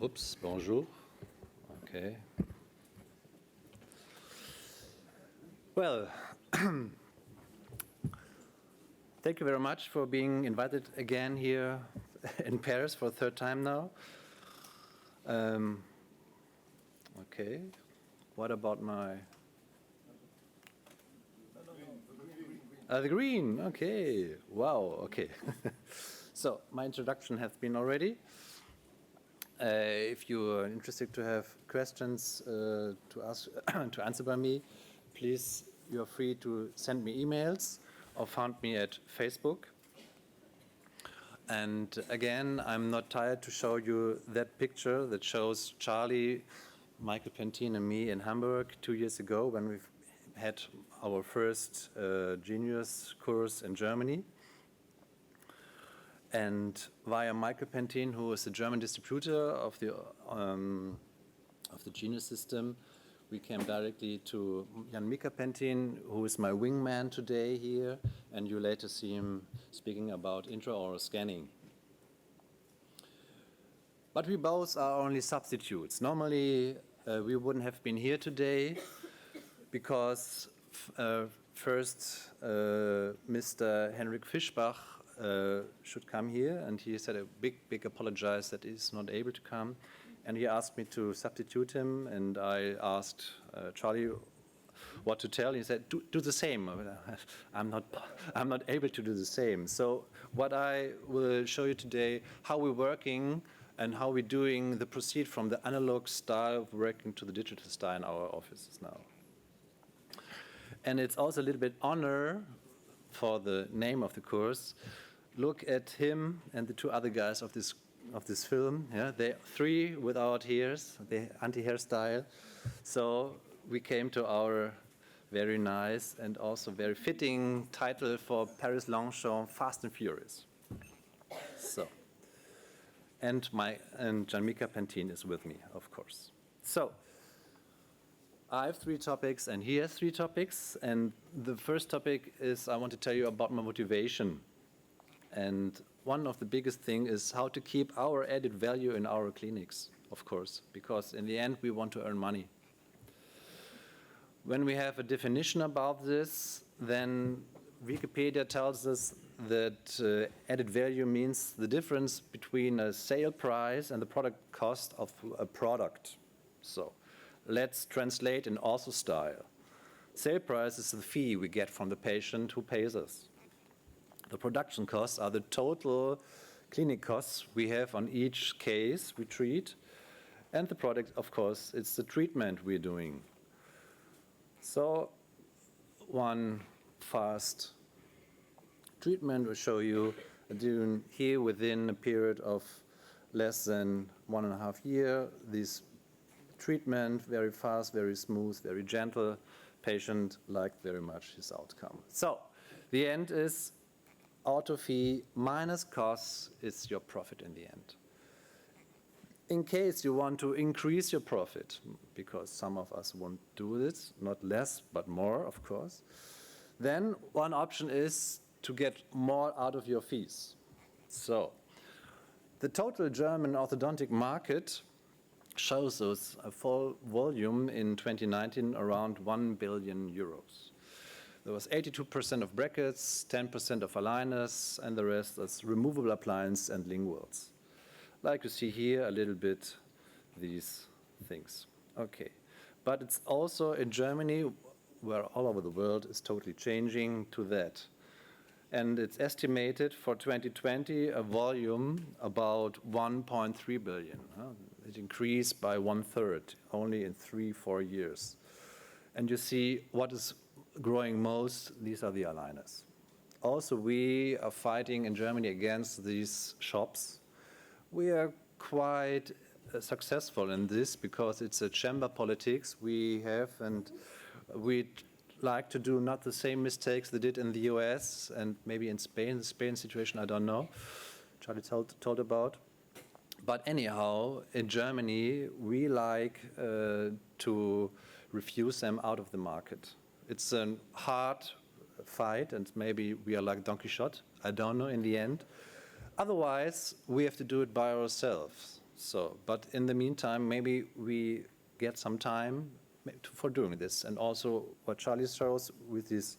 Oops, bonjour. Okay. Well, thank you very much for being invited again here in Paris for a third time now. Okay. What about my... the green. Okay. Wow. Okay. So my introduction has been already. If you are interested to have questions to ask to answer by me, please, you are free to send me emails or find me at Facebook. And again, I'm not tired to show you that picture that shows Charlie, Michael Penthin, and me in Hamburg 2 years ago when we had our first Genius course in Germany. And via Michael Penthin, who is the German distributor of the Genius system, we came directly to Jan-Mika Penthin, who is my wingman today here, and you later see him speaking about intraoral scanning. But we both are only substitutes. Normally, we wouldn't have been here today because first Mr. Henrik Fischbach should come here, and he said a big apologize that he's not able to come, and he asked me to substitute him, and I asked Charlie what to tell. He said, "Do the same." I'm not able to do the same. So what I will show you today, how we're working and how we're doing the proceed from the analog style of working to the digital style in our offices now. And it's also a little bit honor for the name of the course. Look at him and the two other guys of this film. Yeah, they three without hairs, the anti-hairstyle. So we came to our very nice and also very fitting title for Paris Longchamp, Fast and Furious. So, and Jan-Mika Penthin is with me, of course. So, I have 3 topics, and he has 3 topics. And the first topic is I want to tell you about my motivation. And one of the biggest things is how to keep our added value in our clinics, of course, because in the end we want to earn money. When we have a definition about this, then Wikipedia tells us that added value means the difference between a sale price and the product cost of a product. So let's translate in Ortho style. Sale price is the fee we get from the patient who pays us. The production costs are the total clinic costs we have on each case we treat. And the product, of course, it's the treatment we're doing. So one fast treatment will show you doing here within a period of less than 1.5 years. This treatment, very fast, very smooth, very gentle. Patient liked very much his outcome. So the end is auto fee minus costs is your profit in the end. In case you want to increase your profit, because some of us won't do this, not less, but more, of course, then one option is to get more out of your fees. So the total German orthodontic market shows us a full volume in 2019 around 1 billion euros. There was 82% of brackets, 10% of aligners, and the rest is removable appliance and linguals. Like you see here a little bit these things. Okay, but it's also in Germany, where all over the world is totally changing to that. And it's estimated for 2020 a volume about 1.3 billion. It increased by 1/3 only in 3-4 years. And you see what is growing most, these are the aligners. Also, we are fighting in Germany against these shops. We are quite successful in this because it's a chamber politics we have, and we like to do not the same mistakes they did in the US and maybe in Spain. The Spain situation, I don't know. Charlie told about. But anyhow, in Germany, we like to refuse them out of the market. It's a hard fight, and maybe we are like Don Quixote. I don't know in the end. Otherwise, we have to do it by ourselves. So, but in the meantime, maybe we get some time for doing this. And also what Charlie shows with these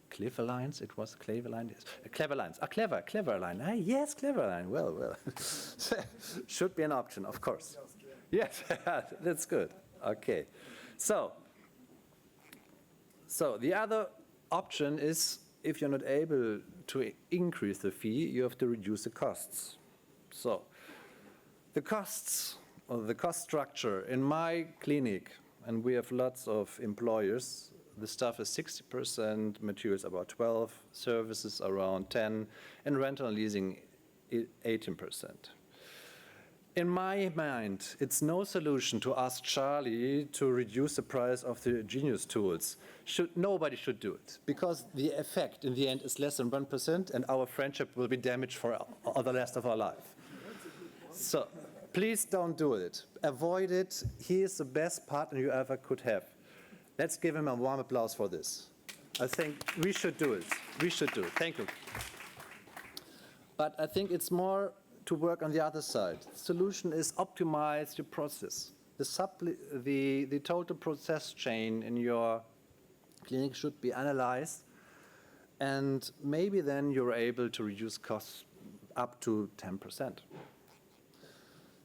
clever lines, it was clever line, yes. Clever lines, clever line. Ah, yes, clever line, well. Should be an option, of course. Yes, that's good. Okay. So the other option is, if you're not able to increase the fee, you have to reduce the costs. So the costs, or the cost structure in my clinic, and we have lots of employers, the staff is 60%, materials about 12, services around 10, and rental and leasing 18%. In my mind, it's no solution to ask Charlie to reduce the price of the Genius tools. Nobody should do it, because the effect in the end is less than 1%, and our friendship will be damaged for the rest of our life. So please don't do it. Avoid it. He is the best partner you ever could have. Let's give him a warm applause for this. I think we should do it. We should do it. Thank you. But I think it's more to work on the other side. The solution is optimize your process. The total process chain in your clinic should be analyzed, and maybe then you're able to reduce costs up to 10%.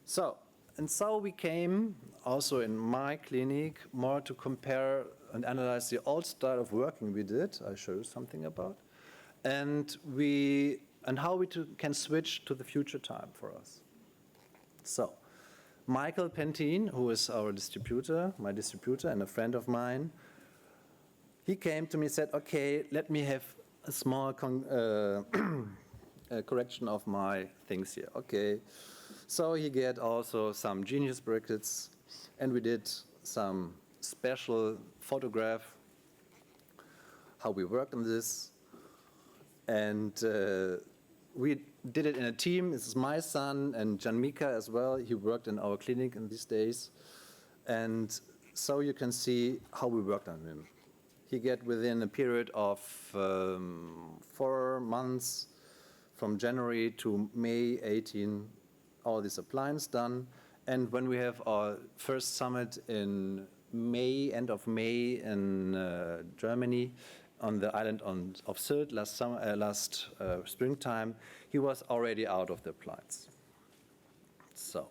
So we came also in my clinic more to compare and analyze the old style of working we did. I'll show you something about, and how we can switch to the future time for us. So Michael Penthin, who is our distributor, my distributor and a friend of mine, he came to me and said, okay, let me have a small correction of my things here. Okay, so he get also some Genius brackets, and we did some special photograph, how we worked on this. And we did it in a team. This is my son and Jan Mika as well. He worked in our clinic in these days. And so you can see how we worked on him. He get within a period of 4 months, from January to May 18, all this appliance done. And when we have our first summit in May, end of May in Germany, on the island of Sylt last springtime, he was already out of the appliance. So,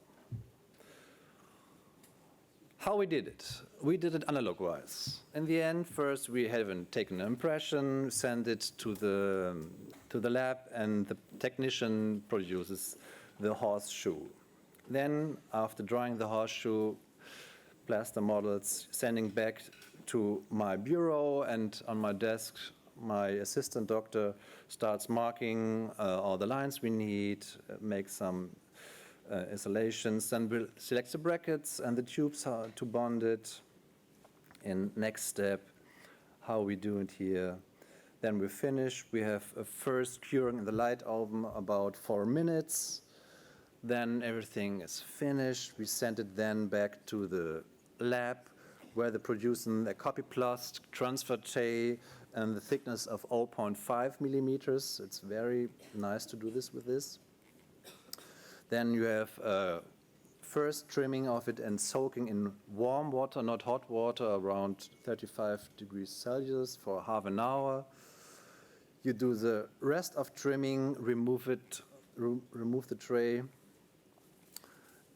how we did it? We did it analog-wise. In the end, first we haven't taken an impression, send it to the lab, and the technician produces the horseshoe. Then, after drawing the horseshoe, plaster models, sending back to my bureau, and on my desk, my assistant doctor starts marking all the lines we need, make some installations, then we'll select the brackets and the tubes to bond it. In next step, how we do it here. Then we finish. We have a first curing in the light oven about 4 minutes. Then everything is finished. We send it then back to the lab, where they're producing a copyplast transfer tray and the thickness of 0.5 millimeters. It's very nice to do this with this. Then you have first trimming of it and soaking in warm water, not hot water, around 35 degrees Celsius for half an hour. You do the rest of trimming, remove the tray,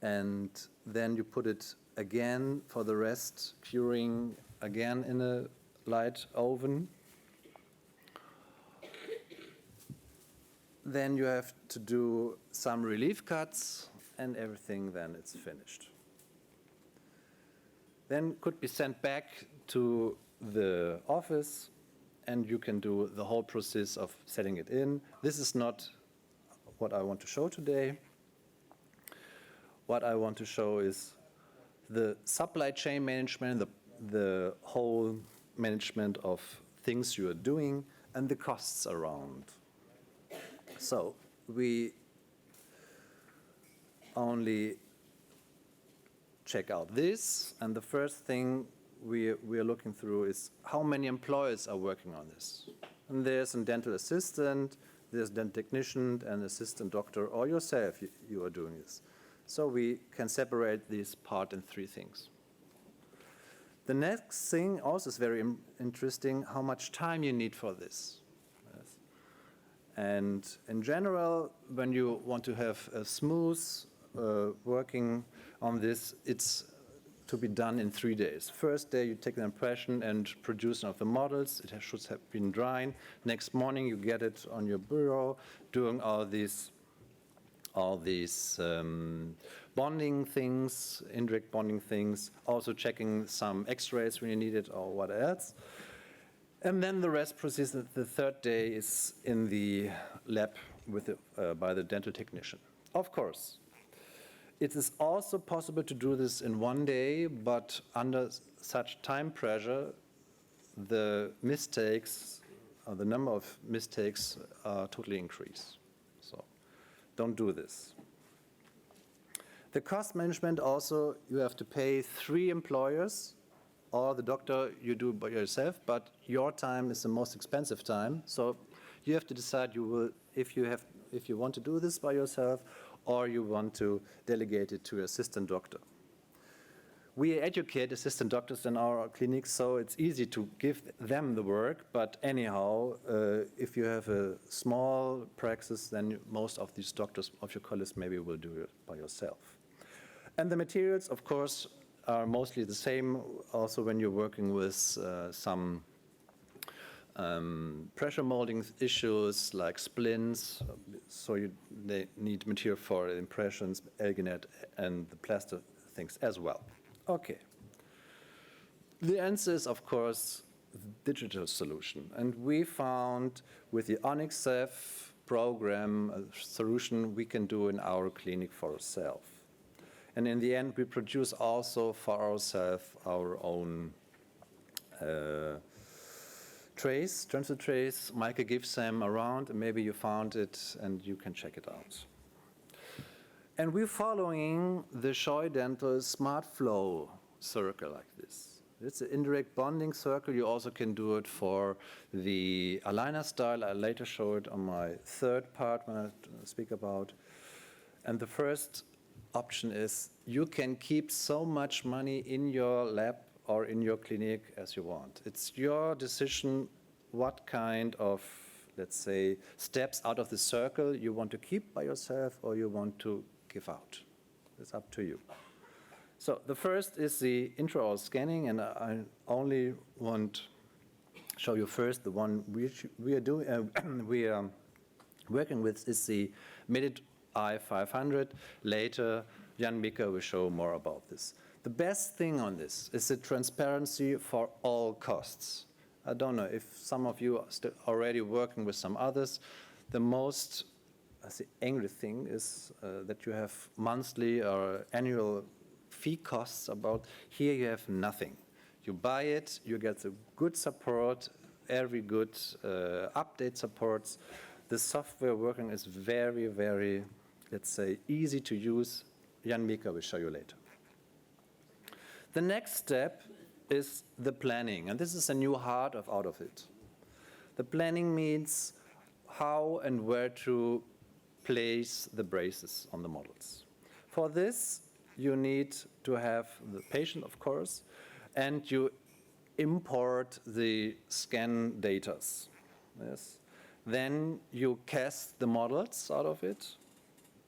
and then you put it again for the rest, curing again in a light oven. Then you have to do some relief cuts, and everything, then it's finished. Then could be sent back to the office, and you can do the whole process of setting it in. This is not what I want to show today. What I want to show is the supply chain management, the whole management of things you are doing, and the costs around. So we only check out this, and the first thing we are looking through is how many employees are working on this. And there's a dental assistant, there's a dental technician, and assistant doctor, or yourself, you are doing this. So we can separate this part in three things. The next thing also is very interesting, how much time you need for this. Yes. And in general, when you want to have a smooth working on this, it's to be done in 3 days. First day, you take the impression and produce one of the models. It should have been drying. Next morning, you get it on your bureau, doing all these bonding things, indirect bonding things, also checking some x-rays when you need it or what else. And then the rest proceeds. The third day is in the lab with by the dental technician. Of course, it is also possible to do this in 1 day, but under such time pressure, the mistakes, or the number of mistakes, totally increase. So don't do this. The cost management also, you have to pay 3 employers, or the doctor you do by yourself, but your time is the most expensive time. So you have to decide if you want to do this by yourself, or you want to delegate it to your assistant doctor. We educate assistant doctors in our clinics, so it's easy to give them the work, but anyhow, if you have a small practice, then most of these doctors of your colleagues maybe will do it by yourself. And the materials, of course, are mostly the same, also when you're working with some pressure molding issues like splints, so they need material for impressions, alginate, and the plaster things as well. Okay. The answer is, of course, the digital solution. And we found with the OnyxF program a solution we can do in our clinic for ourselves. And in the end, we produce also for ourselves our own trays, transfer trays. Michael gives them around, and maybe you found it and you can check it out. And we're following the Scheu Dental Smart Flow circle like this. It's an indirect bonding circle. You also can do it for the aligner style. I'll later show it on my third part when I speak about. And the first option is you can keep so much money in your lab or in your clinic as you want. It's your decision what kind of, let's say, steps out of the circle you want to keep by yourself or you want to give out. It's up to you. So the first is the intraoral scanning, and I only want to show you first the one which we are doing. We are working with is the Medit I500. Later, Jan Mika will show more about this. The best thing on this is the transparency for all costs. I don't know if some of you are still already working with some others. The most angry thing is that you have monthly or annual fee costs about. Here you have nothing. You buy it, you get the good support, every good update supports. The software working is very, very, let's say, easy to use. Jan Mika will show you later. The next step is the planning, and this is a new heart out of it. The planning means how and where to place the braces on the models. For this, you need to have the patient, of course, and you import the scan datas. Yes. Then you cast the models out of it,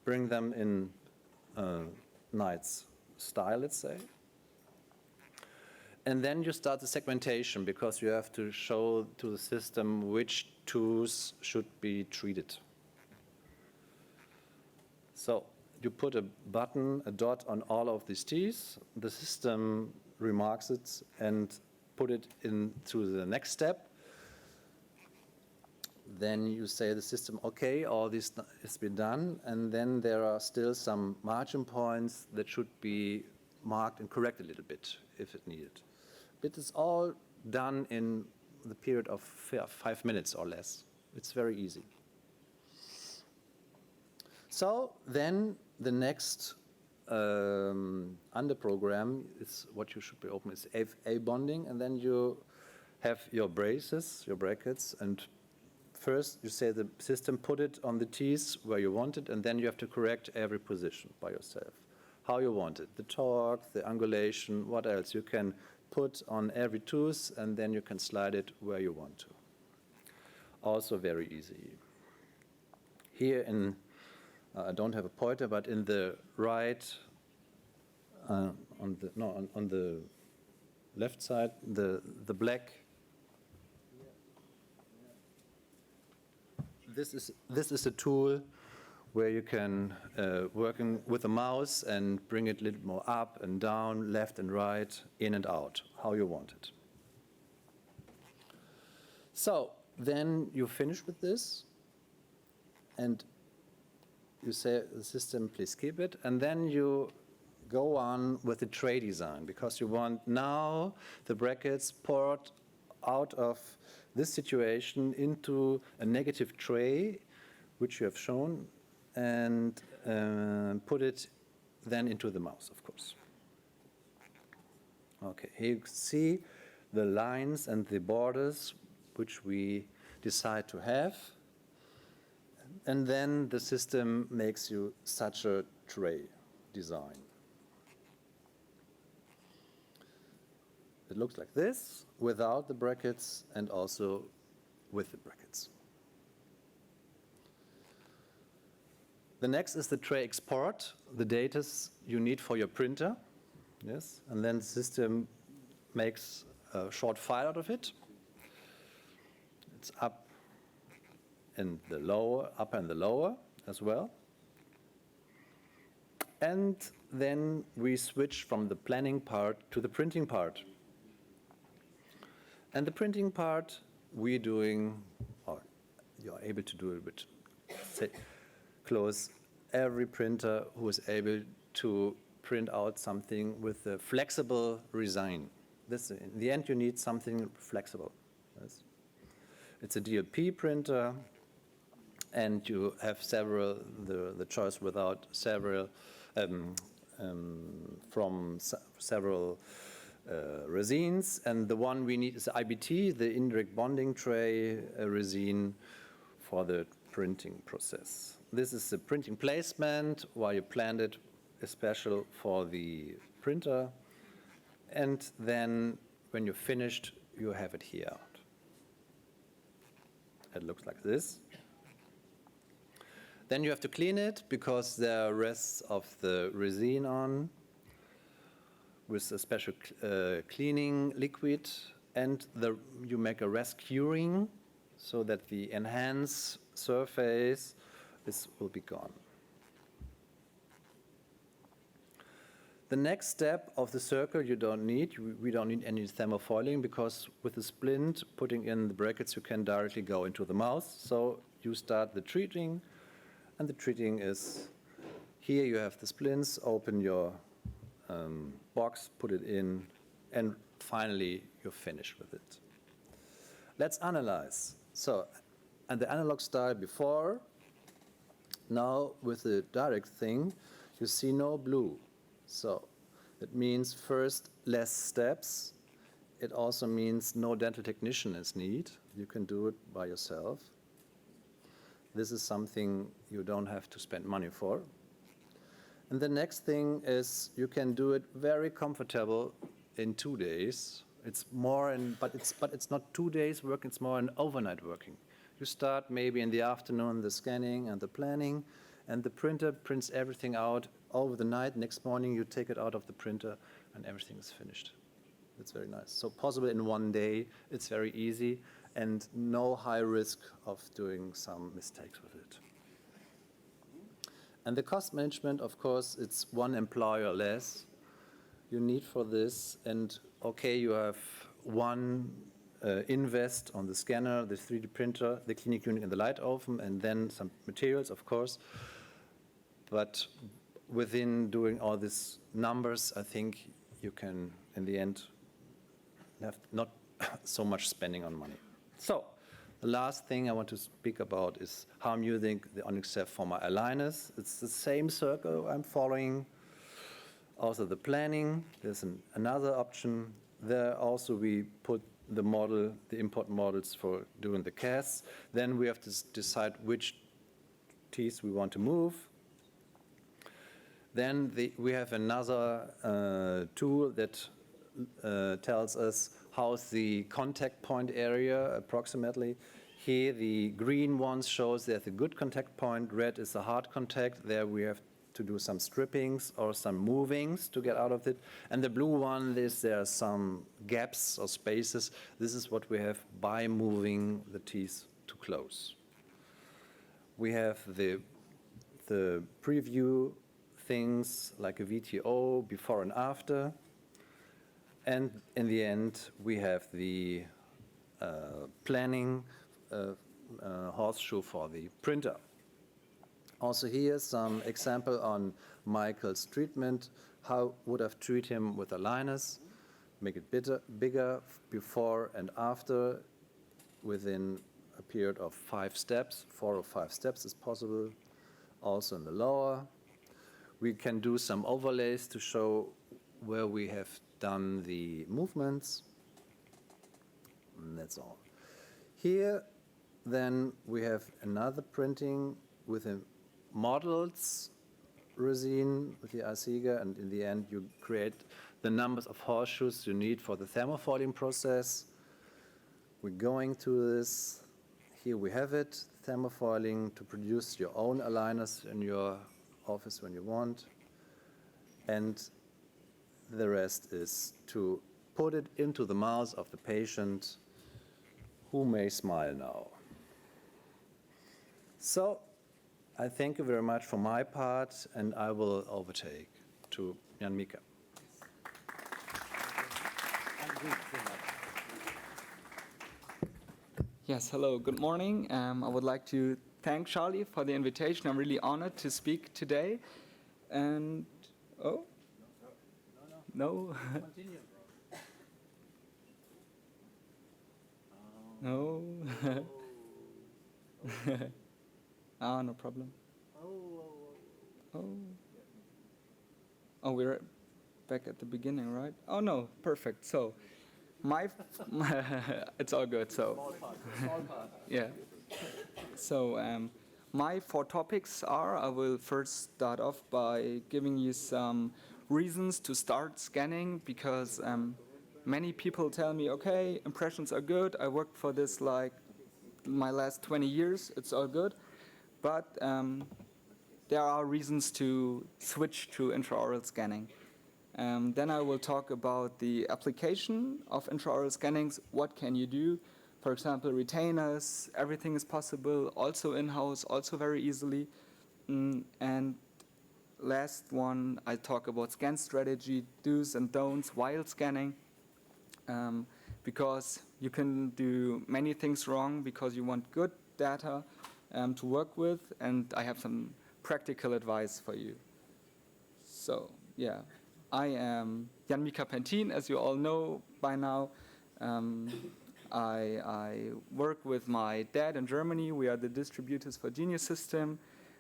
bring them in nice style, let's say. And then you start the segmentation because you have to show to the system which tooths should be treated. So you put a button, a dot on all of these teeth. The system remarks it and put it into the next step. Then you say the system, okay, all this has been done, and then there are still some margin points that should be marked and correct a little bit if it needed. It is all done in the period of 5 minutes or less. It's very easy. So then the next under program is what you should be open is A bonding, and then you have your braces, your brackets, and first you say the system put it on the teeth where you want it, and then you have to correct every position by yourself. how you want it. The torque, the angulation, what else. You can put on every tooth, and then you can slide it where you want to. Also very easy. Here in, I don't have a pointer, but in the right, on the left side, the black. This is a tool where you can working with a mouse and bring it a little more up and down, left and right, in and out, how you want it. So then you finish with this, and you say the system, please keep it, and then you go on with the tray design, because you want now the brackets poured out of this situation into a negative tray, which you have shown, and put it then into the mouse, of course. Okay, here you see the lines and the borders which we decide to have, and then the system makes you such a tray design. It looks like this, without the brackets and also with the brackets. The next is the tray export, the data you need for your printer. Yes, and then the system makes a short file out of it. It's up and the lower, upper and the lower as well. And then we switch from the planning part to the printing part. And the printing part we're doing, or you're able to do it with, say, close every printer who is able to print out something with a flexible resin. This, in the end, you need something flexible. Yes. It's a DLP printer, and you have several, the choice without several, from several resins, and the one we need is the IBT, the indirect bonding tray resin for the printing process. This is the printing placement, while you planned it especially for the printer, and then when you're finished, you have it here. It looks like this. Then you have to clean it, because there are rests of the resin on, with a special cleaning liquid, and you make a rest curing so that the enhanced surface will be gone. The next step of the circle you don't need. We don't need any thermofoiling, because with the splint, putting in the brackets, you can directly go into the mouth. So you start the treating, and the treating is, here you have the splints, open your box, put it in, and finally you're finished with it. Let's analyze. So, and the analog style before, now with the direct thing, you see no blue. So it means first less steps. It also means no dental technician is needed. You can do it by yourself. This is something you don't have to spend money for. And the next thing is you can do it very comfortable in 2 days. It's more, but it's not 2 days work, it's more an overnight working. You start maybe in the afternoon, the scanning and the planning, and the printer prints everything out over the night. Next morning you take it out of the printer and everything is finished. It's very nice. So possible in 1 day, it's very easy, and no high risk of doing some mistakes with it. And the cost management, of course, it's one employer less you need for this. And okay, you have one invest on the scanner, the 3D printer, the cleaning unit, and the light oven, and then some materials, of course. But within doing all these numbers, I think you can, in the end, have not so much spending on money. So the last thing I want to speak about is how I'm using the Onyx Chef for my aligners. It's the same circle I'm following. Also the planning, there's another option. There also we put the model, the import models for doing the casts. Then we have to decide which teeth we want to move. Then we have another tool that tells us how's the contact point area approximately. Here the green ones shows there's a good contact point, red is a hard contact. There we have to do some strippings or some movings to get out of it. And the blue one is there are some gaps or spaces. This is what we have by moving the teeth to close. We have the preview things like a VTO before and after. And in the end, we have the planning horseshoe for the printer. Also here, some example on Michael's treatment. How would I treat him with aligners? Make it bigger before and after within a period of 5 steps. 4 or 5 steps is possible. Also in the lower. We can do some overlays to show where we have done the movements. And that's all. Here, then, we have another printing with a models resin with the Asiga, and in the end, you create the numbers of horseshoes you need for the thermofoiling process. We're going to this. Here we have it, thermofoiling to produce your own aligners in your office when you want. And the rest is to put it into the mouth of the patient, who may smile now. So I thank you very much for my part, and I will overtake to Jan Mika. Yes, hello, good morning. I would like to thank Charlie for the invitation. I'm really honored to speak today. And, oh? No? Continue, No? No problem. Oh, we're back at the beginning, right? Oh, no, perfect. So, it's all good, so. Small part. Yeah. So, my 4 topics are, I will first start off by giving you some reasons to start scanning, because many people tell me, okay, impressions are good, I worked for this like my last 20 years, it's all good, but there are reasons to switch to intraoral scanning. Then I will talk about the application of intraoral scannings. What can you do? For example, retainers, everything is possible, also in-house, also very easily. And last one, I talk about scan strategy, do's and don'ts while scanning, because you can do many things wrong because you want good data to work with, and I have some practical advice for you. So, yeah. I am Jan Mika Penthin, as you all know by now. I work with my dad in Germany. We are the distributors for Genius System.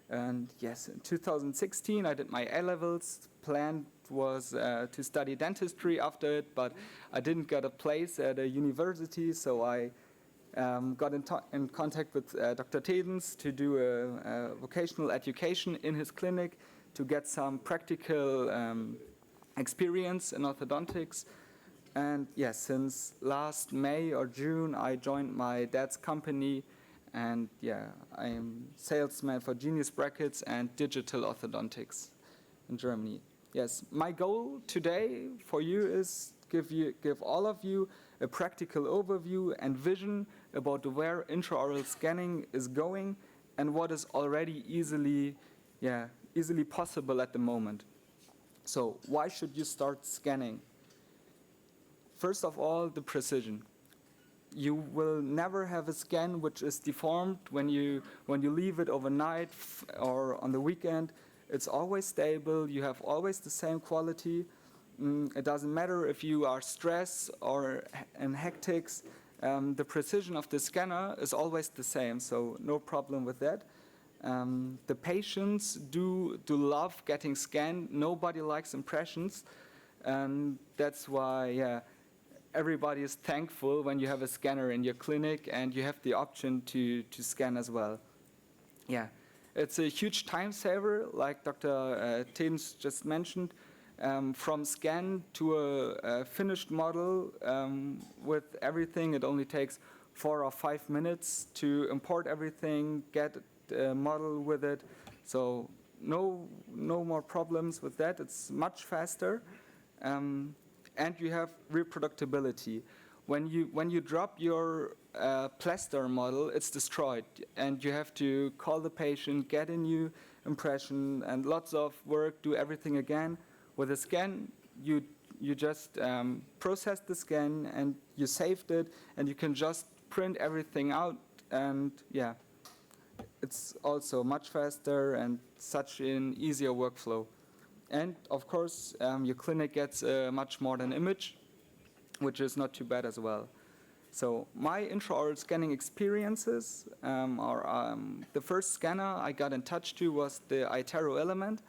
And yes, in 2016, I did my A-levels. Planned was to study dentistry after it, but I didn't get a place at a university, so I got in contact with Dr. THEDENS to do a vocational education in his clinic to get some practical experience in orthodontics. And yes, since last May or June, I joined my dad's company, and yeah, I am salesman for Genius Brackets and digital orthodontics in Germany. Yes, my goal today for you is give all of you a practical overview and vision about where intraoral scanning is going and what is already easily possible at the moment. So why should you start scanning? First of all, the precision. You will never have a scan which is deformed when you leave it overnight or on the weekend. It's always stable. You have always the same quality. It doesn't matter if you are stressed or in hectics. The precision of the scanner is always the same, so no problem with that. The patients do love getting scanned. Nobody likes impressions, and that's why everybody is thankful when you have a scanner in your clinic and you have the option to scan as well. Yeah, It's a huge time saver, like Dr. THEDENS just mentioned. From scan to a finished model with everything, it only takes 4 or 5 minutes to import everything, get a model with it. So no more problems with that. It's much faster. And you have reproducibility. When you drop your plaster model, it's destroyed, and you have to call the patient, get a new impression, and lots of work, do everything again. With a scan, you just process the scan, and you saved it, and you can just print everything out, and yeah, it's also much faster and such an easier workflow. And of course, your clinic gets a much modern image, which is not too bad as well. So my intraoral scanning experiences are the first scanner I got in touch to was the iTero Element.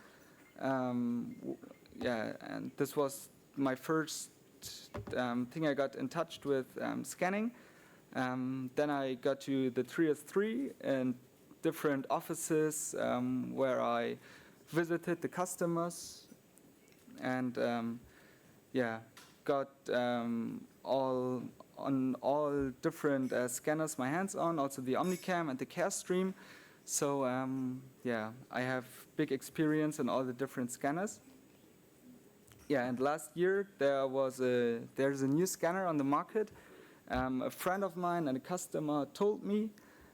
Yeah, and this was my first thing I got in touch with scanning. Then I got to the Trias 3 and different offices where I visited the customers and yeah, got all different scanners my hands on, also the Omnicam and the Carestream. So yeah, I have big experience in all the different scanners. Yeah, and last year there's a new scanner on the market. A friend of mine and a customer told me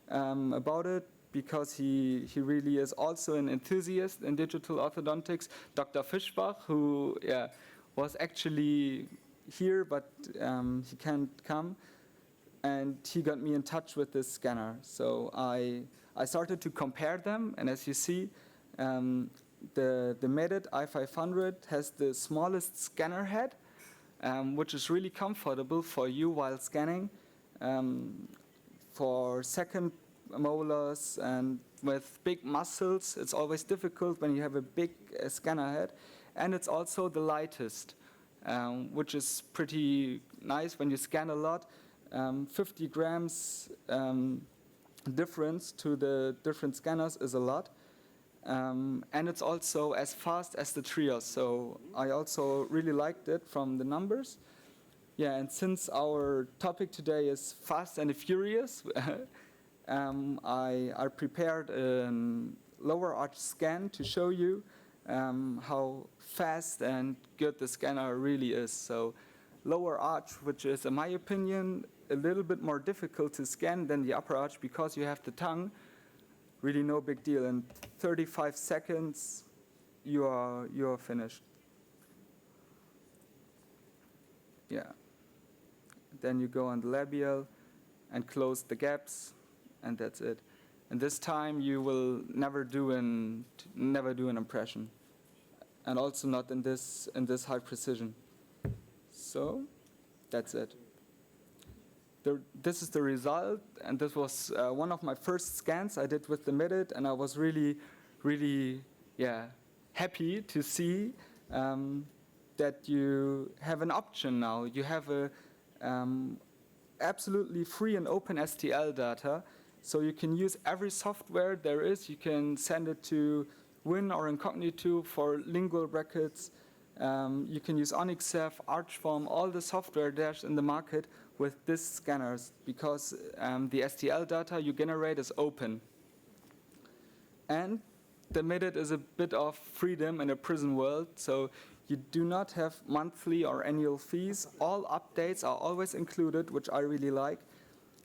about it because he really is also an enthusiast in digital orthodontics. Dr. Fischbach, who was actually here, but he can't come, and he got me in touch with this scanner. So I started to compare them, and as you see, the Medit i500 has the smallest scanner head, which is really comfortable for you while scanning. For second molars and with big muscles, it's always difficult when you have a big scanner head. And it's also the lightest, which is pretty nice when you scan a lot. 50 grams difference to the different scanners is a lot. And it's also as fast as the Trios, so I also really liked it from the numbers. Yeah, and since our topic today is fast and furious, I prepared a lower arch scan to show you how fast and good the scanner really is. So lower arch, which is, in my opinion, a little bit more difficult to scan than the upper arch because you have the tongue. Really no big deal. In 35 seconds, you are finished. Yeah. Then you go on the labial and close the gaps, and that's it. And this time you will never do an impression, and also not in this high precision. So that's it. This is the result, and this was one of my first scans I did with the Medit, and I was really, really, happy to see that you have an option now. You have a absolutely free and open STL data, so you can use every software there is. You can send it to Win or Incognito for lingual brackets. You can use Onyxef, Archform, all the software there's in the market with these scanners, because the STL data you generate is open. And the Medit is a bit of freedom in a prison world, so you do not have monthly or annual fees. All updates are always included, which I really like.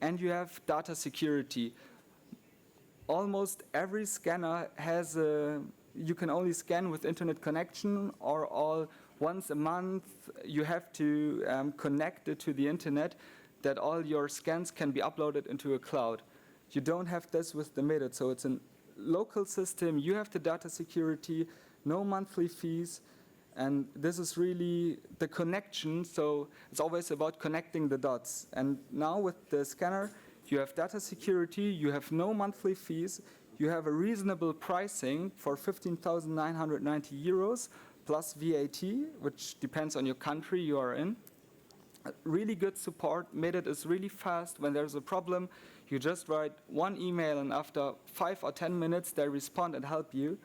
And you have data security. Almost every scanner has you can only scan with internet connection, or once a month you have to connect it to the internet, that all your scans can be uploaded into a cloud. You don't have this with the Medit, so it's a local system. You have the data security, no monthly fees, and this is really the connection. So it's always about connecting the dots. And now with the scanner, you have data security, you have no monthly fees, you have a reasonable pricing for 15,990 euros plus VAT, which depends on your country you are in. Really good support. Medit is really fast. When there's a problem, you just write one email, and after 5 or 10 minutes, they respond and help you.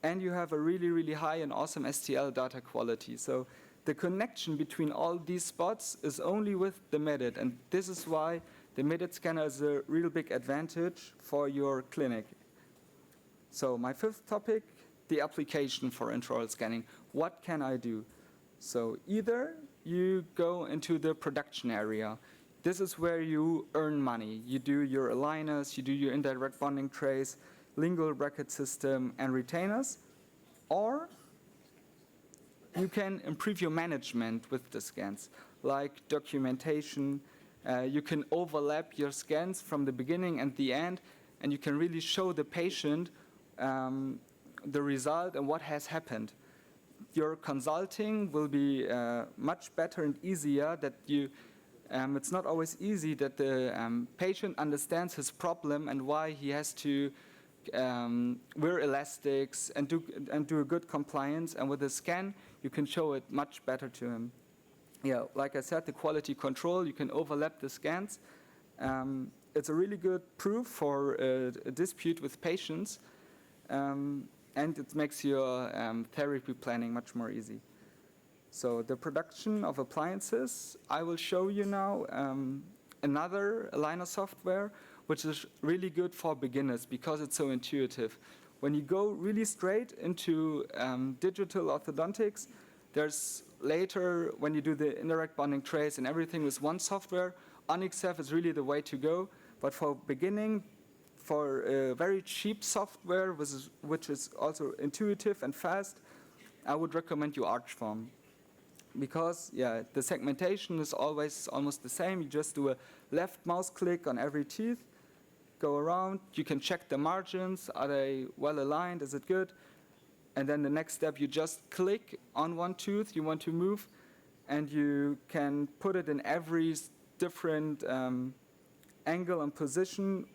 And you have a really, really high and awesome STL data quality. So the connection between all these spots is only with the Medit, and this is why the Medit scanner is a real big advantage for your clinic. So my fifth topic, the application for intraoral scanning. What can I do? So either you go into the production area. This is where you earn money. You do your aligners, you do your indirect bonding trays, lingual bracket system, and retainers. Or you can improve your management with the scans, like documentation. You can overlap your scans from the beginning and the end, and you can really show the patient the result and what has happened. Your consulting will be much better and easier. That you, it's not always easy that the patient understands his problem and why he has to wear elastics and do a good compliance. And with the scan, you can show it much better to him. Yeah, like I said, the quality control, you can overlap the scans. It's a really good proof for a dispute with patients. And it makes your therapy planning much more easy. So the production of appliances, I will show you now another aligner software, which is really good for beginners because it's so intuitive. When you go really straight into digital orthodontics, there's later, when you do the indirect bonding trays and everything with one software, Onyxef is really the way to go. But for beginning, for a very cheap software, which is also intuitive and fast, I would recommend you Archform. Because, yeah, the segmentation is always almost the same. You just do a left mouse click on every teeth, go around. You can check the margins. Are they well aligned? Is it good? And then the next step, you just click on one tooth you want to move, and you can put it in every different angle and position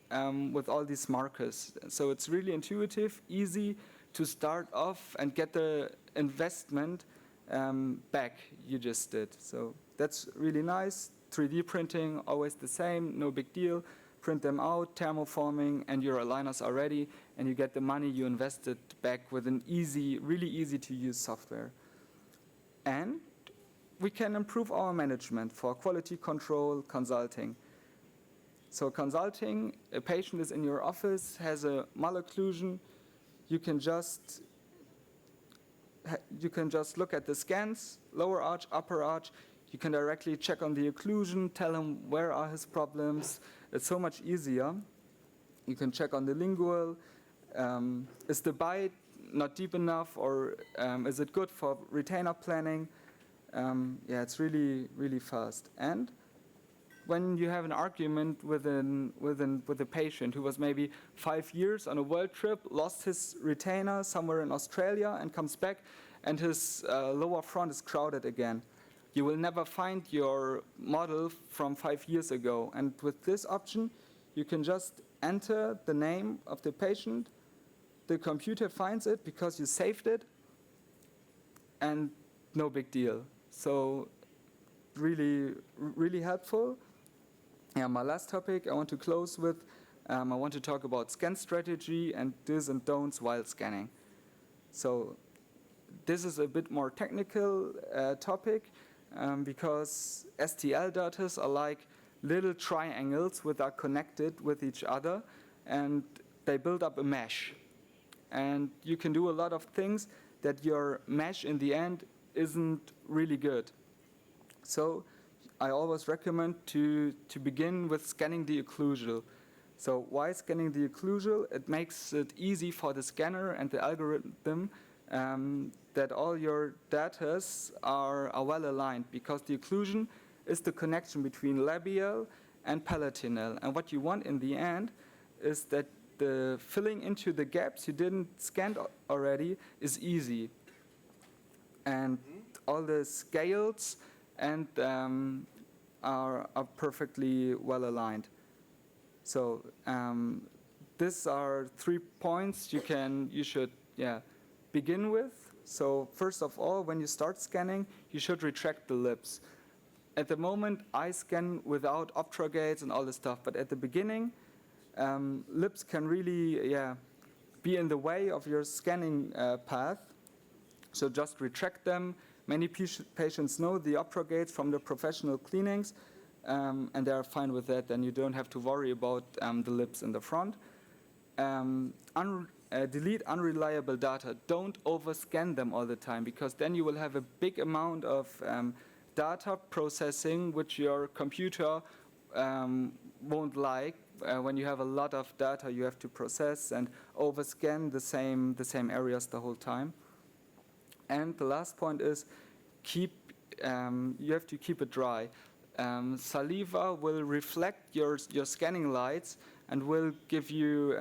with all these markers. So it's really intuitive, easy to start off and get the investment back you just did. So that's really nice. 3D printing, always the same, no big deal. Print them out, thermoforming, and your aligners are ready, and you get the money you invested back with an easy, really easy to use software. And we can improve our management for quality control, consulting. So consulting, a patient is in your office, has a malocclusion, you can just look at the scans, lower arch, upper arch. You can directly check on the occlusion, tell him where are his problems. It's so much easier. You can check on the lingual. Is the bite not deep enough, or is it good for retainer planning? Yeah, it's really, really fast. And when you have an argument with a patient who was maybe 5 years on a world trip, lost his retainer somewhere in Australia and comes back, and his lower front is crowded again, you will never find your model from 5 years ago. And with this option, you can just enter the name of the patient. The computer finds it because you saved it, and no big deal. So really, really helpful. Yeah, my last topic I want to close with, I want to talk about scan strategy and do's and don'ts while scanning. So this is a bit more technical topic because STL data are like little triangles that are connected with each other, and they build up a mesh. And you can do a lot of things that your mesh in the end isn't really good. So I always recommend to begin with scanning the occlusal. So why scanning the occlusal? It makes it easy for the scanner and the algorithm that all your data are well aligned, because the occlusion is the connection between labial and palatinal. And what you want in the end is that the filling into the gaps you didn't scan already is easy. And all the scales and are perfectly well aligned. So these are 3 points you should begin with. So first of all, when you start scanning, you should retract the lips. at the moment, I scan without obtrogates and all this stuff, but at the beginning, lips can really be in the way of your scanning path. So just retract them. Many patients know the obtrogates from the professional cleanings, and they are fine with that, and you don't have to worry about the lips in the front. Delete unreliable data. Don't overscan them all the time, because then you will have a big amount of data processing which your computer won't like when you have a lot of data you have to process and overscan the same areas the whole time. And the last point is you have to keep it dry. Saliva will reflect your scanning lights and will give you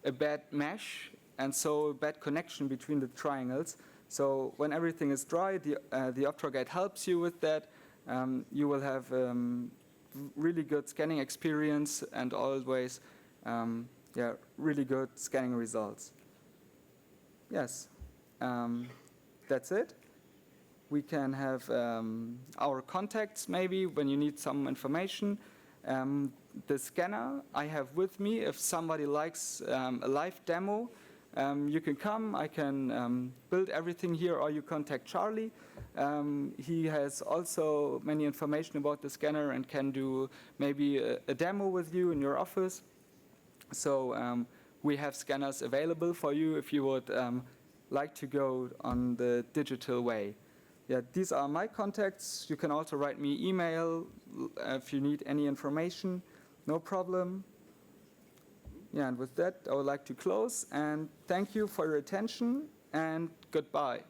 a bad mesh, and so a bad connection between the triangles. So when everything is dry, the obtrogate helps you with that. You will have really good scanning experience and always really good scanning results. Yes, that's it. We can have our contacts maybe when you need some information. The scanner I have with me, if somebody likes a live demo, you can come, I can build everything here, or you contact Charlie. He has also many information about the scanner and can do maybe a demo with you in your office. So we have scanners available for you if you would like to go on the digital way. Yeah, these are my contacts. You can also write me email if you need any information, no problem. Yeah, and with that, I would like to close and thank you for your attention and goodbye.